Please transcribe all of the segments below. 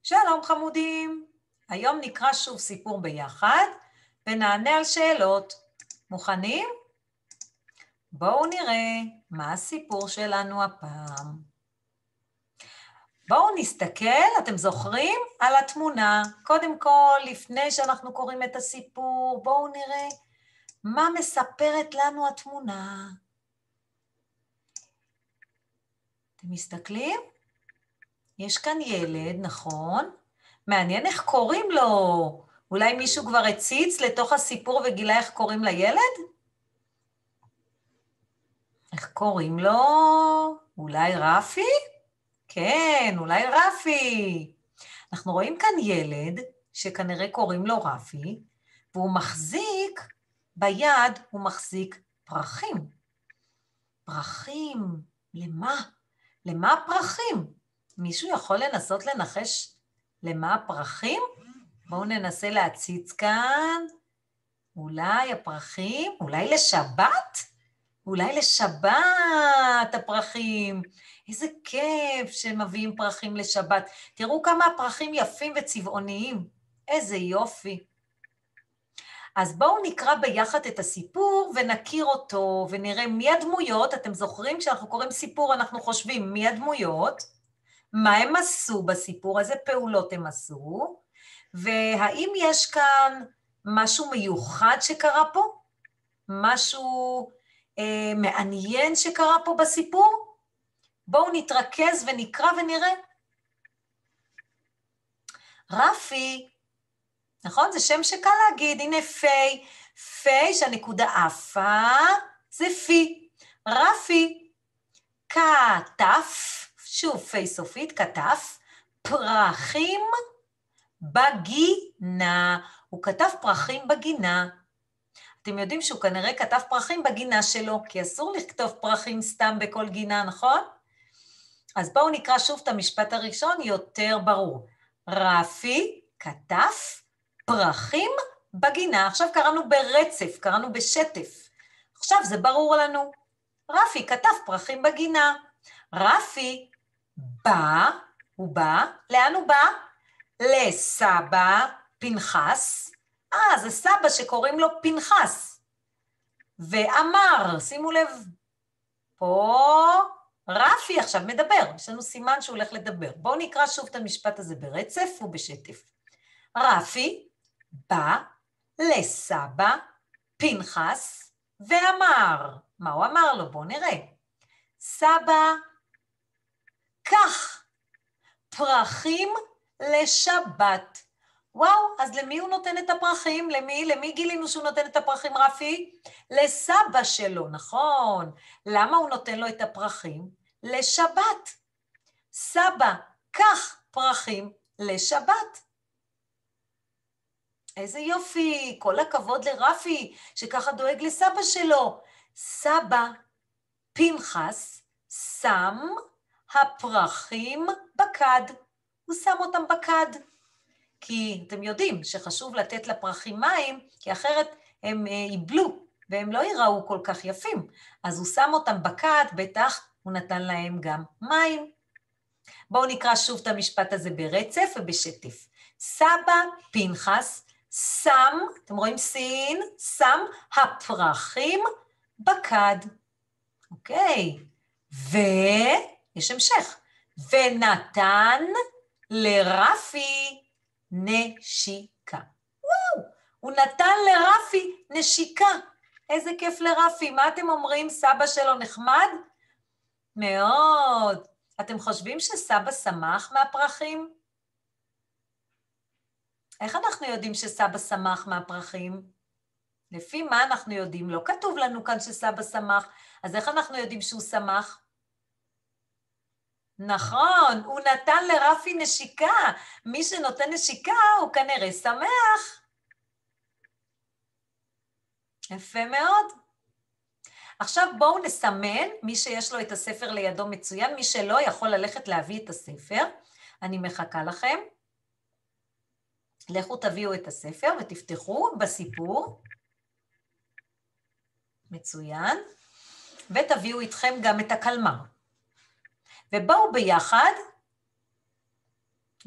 שלום חמודים, היום נקרא שוב סיפור ביחד ונענה על שאלות. מוכנים? בואו נראה מה הסיפור שלנו הפעם. בואו נסתכל, אתם זוכרים? על התמונה. קודם כל, לפני שאנחנו קוראים את הסיפור, בואו נראה מה מספרת לנו התמונה. אתם מסתכלים? יש כאן ילד, נכון? מעניין איך קוראים לו. אולי מישהו כבר הציץ לתוך הסיפור וגילה איך קוראים לילד? איך קוראים לו? אולי רפי? כן, אולי רפי. אנחנו רואים כאן ילד שכנראה קוראים לו רפי, והוא מחזיק, ביד הוא מחזיק פרחים. פרחים, למה? למה הפרחים? מישהו יכול לנסות לנחש למה הפרחים? בואו ננסה להציץ כאן. אולי הפרחים, אולי לשבת? אולי לשבת הפרחים. איזה כיף שמביאים פרחים לשבת. תראו כמה הפרחים יפים וצבעוניים. איזה יופי. אז בואו נקרא ביחד את הסיפור ונכיר אותו ונראה מי הדמויות. אתם זוכרים כשאנחנו קוראים סיפור אנחנו חושבים מי הדמויות, מה הם עשו בסיפור, איזה פעולות הם עשו, והאם יש כאן משהו מיוחד שקרה פה? משהו מעניין שקרה פה בסיפור? בואו נתרכז ונקרא ונראה. רפי, נכון? זה שם שקל להגיד, הנה פי, פי שהנקודה עפה, זה פי. רפי, כתף, שוב פי סופית, כתף, פרחים בגינה. הוא כתב פרחים בגינה. אתם יודעים שהוא כנראה כתב פרחים בגינה שלו, כי אסור לכתוב פרחים סתם בכל גינה, נכון? אז בואו נקרא שוב את המשפט הראשון, יותר ברור. רפי כתב פרחים בגינה. עכשיו קראנו ברצף, קראנו בשטף. עכשיו זה ברור לנו. רפי כתב פרחים בגינה. רפי בא, הוא בא, לאן הוא בא? לסבא פנחס. זה סבא שקוראים לו פנחס. ואמר, שימו לב, פה רפי עכשיו מדבר, יש לנו סימן שהוא הולך לדבר. בואו נקרא שוב את המשפט הזה ברצף ובשטף. רפי בא לסבא פנחס ואמר, מה הוא אמר לו? בואו נראה. סבא, קח פרחים לשבת. וואו, אז למי הוא נותן את הפרחים? למי גילינו שהוא נותן את הפרחים, רפי? לסבא שלו, נכון. למה הוא נותן לו את הפרחים? לשבת. סבא, קח פרחים לשבת. איזה יופי, כל הכבוד לרפי, שככה דואג לסבא שלו. סבא, פנחס, שם הפרחים בכד. הוא שם אותם בכד. כי אתם יודעים שחשוב לתת לפרחים מים, כי אחרת הם ייבלו, והם לא ייראו כל כך יפים. אז הוא שם אותם בכד, בטח הוא נתן להם גם מים. בואו נקרא שוב את המשפט הזה ברצף ובשטף. סבא פנחס שם, אתם רואים סין, שם הפרחים בכד. אוקיי, ויש המשך. ונתן לרפי נשיקה. וואו, הוא נתן לרפי נשיקה. איזה כיף לרפי. מה אתם אומרים? סבא שלו נחמד? מאוד. אתם חושבים שסבא שמח מהפרחים? איך אנחנו יודעים שסבא שמח מהפרחים? לפי מה אנחנו יודעים? לא כתוב לנו כאן שסבא שמח, אז איך אנחנו יודעים שהוא שמח? נכון, הוא נתן לרפי נשיקה. מי שנותן נשיקה הוא כנראה שמח. יפה מאוד. עכשיו בואו נסמן, מי שיש לו את הספר לידו מצוין, מי שלא יכול ללכת להביא את הספר. אני מחכה לכם. לכו תביאו את הספר ותפתחו בסיפור. מצוין. ותביאו איתכם גם את הקלמר. ובואו ביחד,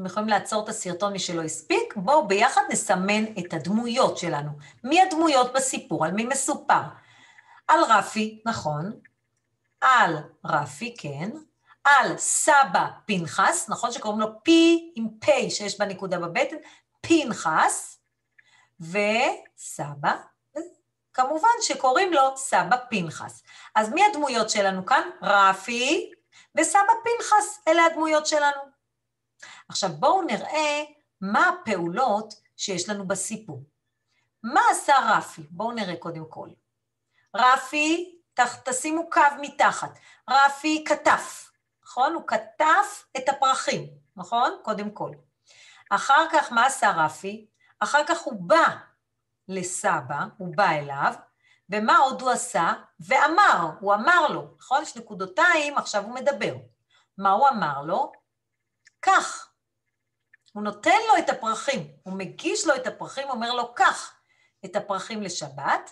אתם יכולים לעצור את הסרטון מי שלא הספיק, בואו ביחד נסמן את הדמויות שלנו. מי הדמויות בסיפור? על מי מסופר? על רפי, נכון. על רפי, כן. על סבא פנחס, נכון שקוראים לו פי עם פי שיש בה נקודה בבטן, פנחס, וסבא, כמובן שקוראים לו סבא פנחס. אז מי הדמויות שלנו כאן? רפי וסבא פנחס, אלה הדמויות שלנו. עכשיו בואו נראה מה הפעולות שיש לנו בסיפור. מה עשה רפי? בואו נראה קודם כל. רפי, תשימו קו מתחת. רפי כתף, נכון? הוא כתף את הפרחים, נכון? קודם כל. אחר כך מה עשה רפי? אחר כך הוא בא לסבא, הוא בא אליו, ומה עוד הוא עשה? ואמר, הוא אמר לו, נכון? יש נקודותיים, עכשיו הוא מדבר. מה הוא אמר לו? כך. הוא נותן לו את הפרחים, הוא מגיש לו את הפרחים, אומר לו כך, את הפרחים לשבת.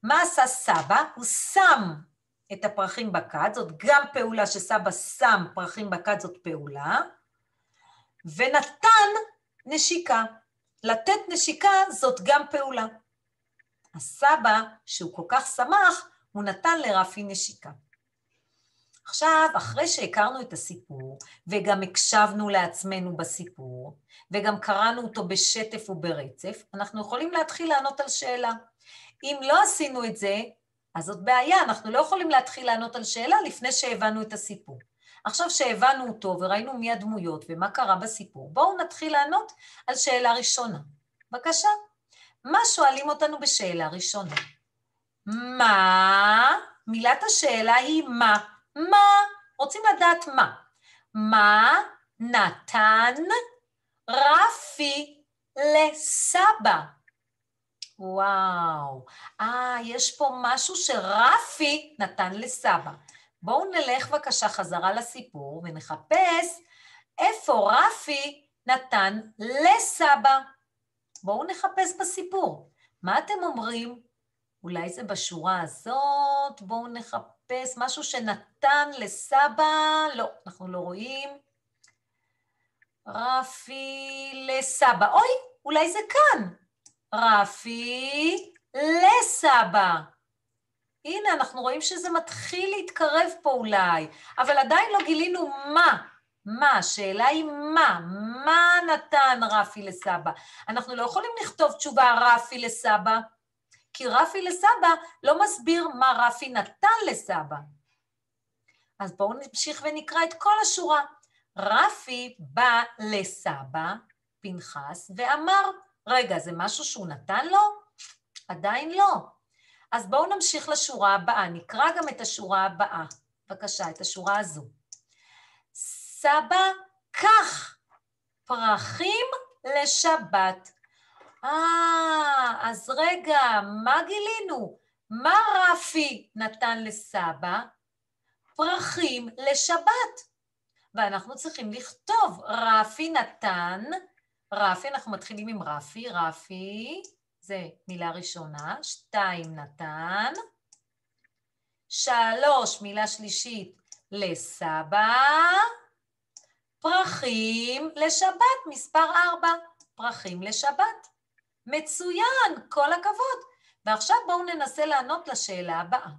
מה עשה סבא? הוא שם את הפרחים בכד, זאת גם פעולה שסבא שם פרחים בכד, זאת פעולה, ונתן נשיקה. לתת נשיקה זאת גם פעולה. הסבא, שהוא כל כך שמח, הוא נתן לרפי נשיקה. עכשיו, אחרי שהכרנו את הסיפור, וגם הקשבנו לעצמנו בסיפור, וגם קראנו אותו בשטף וברצף, אנחנו יכולים להתחיל לענות על שאלה. אם לא עשינו את זה, אז זאת בעיה, אנחנו לא יכולים להתחיל לענות על שאלה לפני שהבנו את הסיפור. עכשיו שהבנו אותו וראינו מי הדמויות ומה קרה בסיפור, בואו נתחיל לענות על שאלה ראשונה. בבקשה, מה שואלים אותנו בשאלה ראשונה? מה? מילת השאלה היא מה? מה? רוצים לדעת מה? מה נתן רפי לסבא? וואו, יש פה משהו שרפי נתן לסבא. בואו נלך בבקשה חזרה לסיפור ונחפש איפה רפי נתן לסבא. בואו נחפש בסיפור. מה אתם אומרים? אולי זה בשורה הזאת, בואו נחפש משהו שנתן לסבא, לא, אנחנו לא רואים. רפי לסבא, אוי, אולי זה כאן. רפי לסבא. הנה, אנחנו רואים שזה מתחיל להתקרב פה אולי, אבל עדיין לא גילינו מה. מה? השאלה היא מה? מה נתן רפי לסבא? אנחנו לא יכולים לכתוב תשובה רפי לסבא, כי רפי לסבא לא מסביר מה רפי נתן לסבא. אז בואו נמשיך ונקרא את כל השורה. רפי בא לסבא, פנחס, ואמר, רגע, זה משהו שהוא נתן לו? עדיין לא. אז בואו נמשיך לשורה הבאה, נקרא גם את השורה הבאה. בבקשה, את השורה הזו. סבא, קח פרחים לשבת. אז רגע, מה גילינו? מה רפי נתן לסבא? פרחים לשבת. ואנחנו צריכים לכתוב, רפי נתן, רפי, אנחנו מתחילים עם רפי, רפי, זה מילה ראשונה, 2 נתן, 3 מילה שלישית לסבא, פרחים לשבת, מספר 4, פרחים לשבת. מצוין, כל הכבוד. ועכשיו בואו ננסה לענות לשאלה הבאה.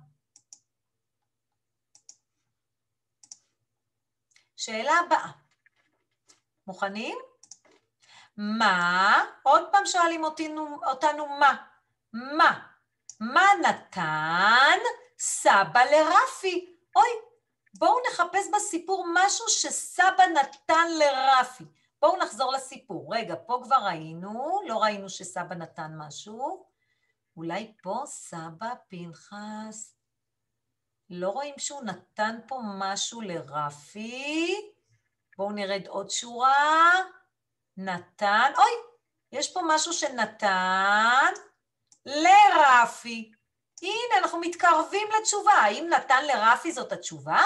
שאלה הבאה. מוכנים? מה? עוד פעם שואלים אותנו מה? מה? מה נתן סבא לרפי? אוי, בואו נחפש בסיפור משהו שסבא נתן לרפי. בואו נחזור לסיפור. רגע, פה כבר ראינו, לא ראינו שסבא נתן משהו. אולי פה סבא פנחס. לא רואים שהוא נתן פה משהו לרפי. בואו נרד עוד שורה. נתן, אוי, יש פה משהו שנתן לרפי. הנה, אנחנו מתקרבים לתשובה. האם נתן לרפי זאת התשובה?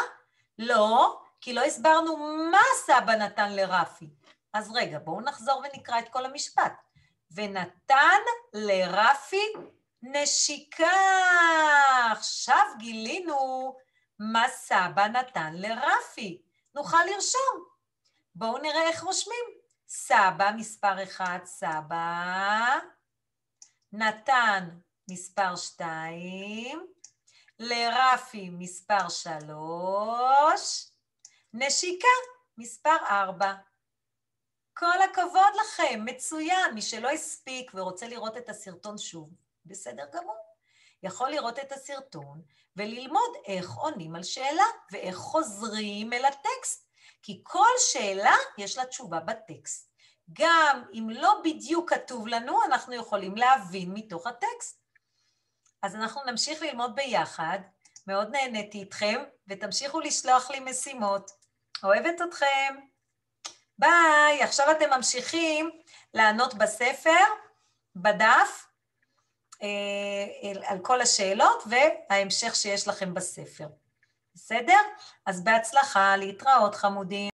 לא, כי לא הסברנו מה סבא נתן לרפי. אז רגע, בואו נחזור ונקרא את כל המשפט. ונתן לרפי נשיקה. עכשיו גילינו מה סבא נתן לרפי. נוכל לרשום. בואו נראה איך רושמים. סבא, מספר 1, סבא. נתן, מספר 2. לרפי, מספר 3. נשיקה, מספר 4. כל הכבוד לכם, מצוין. מי שלא הספיק ורוצה לראות את הסרטון שוב, בסדר גמור. יכול לראות את הסרטון וללמוד איך עונים על שאלה ואיך חוזרים אל הטקסט. כי כל שאלה יש לה תשובה בטקסט. גם אם לא בדיוק כתוב לנו, אנחנו יכולים להבין מתוך הטקסט. אז אנחנו נמשיך ללמוד ביחד. מאוד נהניתי איתכם, ותמשיכו לשלוח לי משימות. אוהבת אתכם. ביי. עכשיו אתם ממשיכים לענות בספר, בדף, על כל השאלות וההמשך שיש לכם בספר. בסדר? אז בהצלחה, להתראות חמודים.